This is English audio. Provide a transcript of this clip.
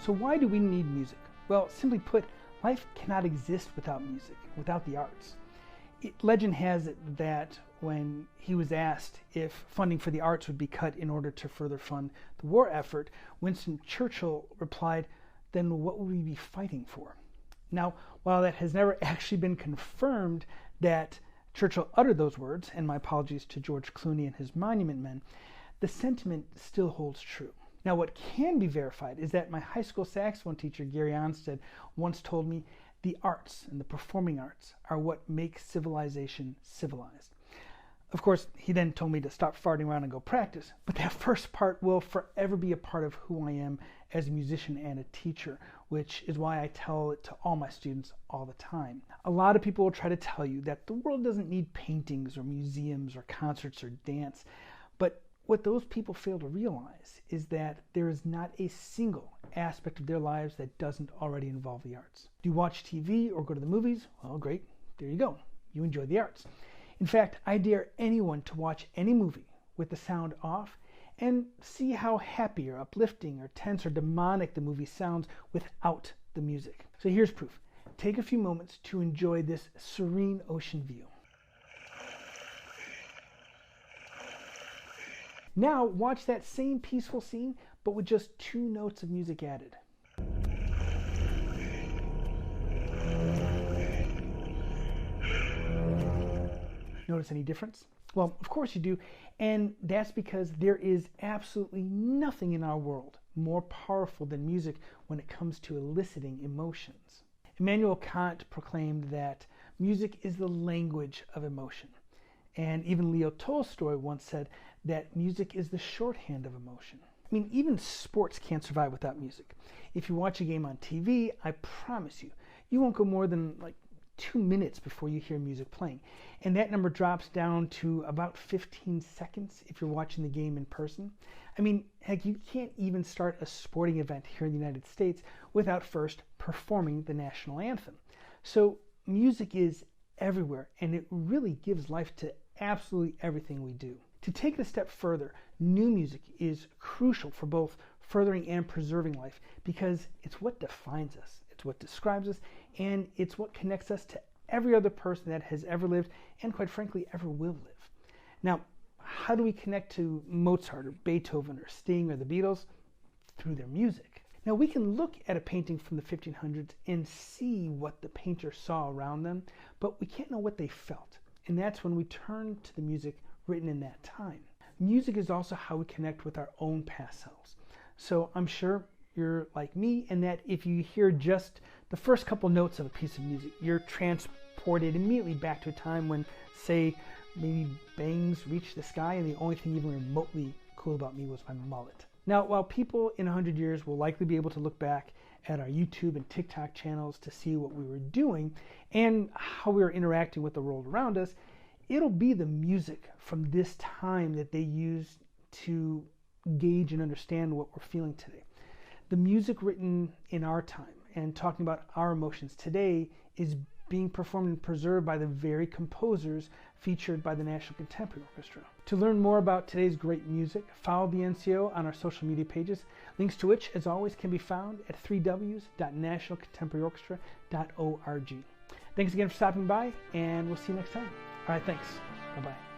So why do we need music? Well, simply put, life cannot exist without music, without the arts. Legend has it that when he was asked if funding for the arts would be cut in order to further fund the war effort, Winston Churchill replied, "Then what would we be fighting for?" Now, while that has never actually been confirmed that Churchill uttered those words, and my apologies to George Clooney and his Monument Men, the sentiment still holds true. Now, what can be verified is that my high school saxophone teacher, Gary Onstead, once told me the arts and the performing arts are what make civilization civilized. Of course, he then told me to stop farting around and go practice, but that first part will forever be a part of who I am as a musician and a teacher, which is why I tell it to all my students all the time. A lot of people will try to tell you that the world doesn't need paintings or museums or concerts or dance, but what those people fail to realize is that there is not a single aspect of their lives that doesn't already involve the arts. Do you watch TV or go to the movies? Well, great. There you go. You enjoy the arts. In fact, I dare anyone to watch any movie with the sound off and see how happy or uplifting or tense or demonic the movie sounds without the music. So here's proof. Take a few moments to enjoy this serene ocean view. Now watch that same peaceful scene, but with just 2 notes of music added. Notice any difference? Well, of course you do, and that's because there is absolutely nothing in our world more powerful than music when it comes to eliciting emotions. Immanuel Kant proclaimed that music is the language of emotion. And even Leo Tolstoy once said that music is the shorthand of emotion. I mean, even sports can't survive without music. If you watch a game on TV, I promise you, you won't go more than 2 minutes before you hear music playing. And that number drops down to about 15 seconds if you're watching the game in person. I mean, heck, you can't even start a sporting event here in the United States without first performing the national anthem. So music is everywhere, and it really gives life to absolutely everything we do. To take it a step further, new music is crucial for both furthering and preserving life because it's what defines us, it's what describes us, and it's what connects us to every other person that has ever lived and, quite frankly, ever will live. Now, how do we connect to Mozart or Beethoven or Sting or the Beatles? Through their music. Now, we can look at a painting from the 1500s and see what the painter saw around them, but we can't know what they felt. And that's when we turn to the music written in that time. Music is also how we connect with our own past selves. So I'm sure you're like me in that if you hear just the first couple notes of a piece of music, you're transported immediately back to a time when, say, maybe bangs reached the sky and the only thing even remotely cool about me was my mullet. Now, while people in 100 years will likely be able to look back at our YouTube and TikTok channels to see what we were doing and how we were interacting with the world around us, it'll be the music from this time that they use to gauge and understand what we're feeling today. The music written in our time and talking about our emotions today is being performed and preserved by the very composers featured by the National Contemporary Orchestra. To learn more about today's great music, follow the NCO on our social media pages, links to which, as always, can be found at www.nationalcontemporaryorchestra.org. Thanks again for stopping by, and we'll see you next time. All right, thanks. Bye-bye.